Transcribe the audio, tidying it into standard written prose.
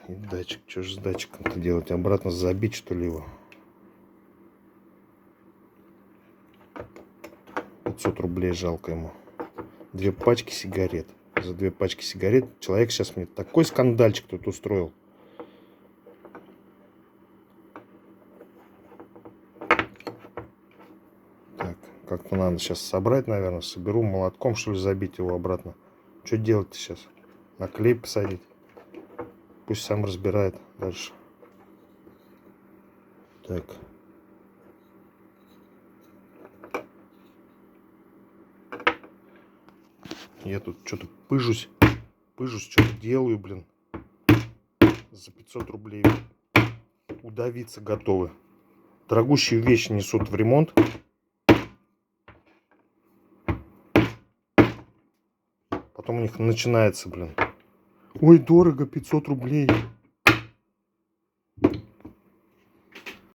И датчик, что же с датчиком-то делать? Обратно забить, что ли, его? 500 рублей жалко ему. 2 пачки сигарет. За 2 пачки сигарет человек сейчас мне такой скандальчик тут устроил. Так, как-то надо сейчас собрать, наверное. Соберу молотком, что ли, забить его обратно. Что делать-то сейчас? На клей посадить? Пусть сам разбирает дальше. Так. Я тут что-то пыжусь, что-то делаю, блин. За 500 рублей удавиться готовы. Дорогущие вещи несут в ремонт. Потом у них начинается, блин. Ой, дорого, 500 рублей.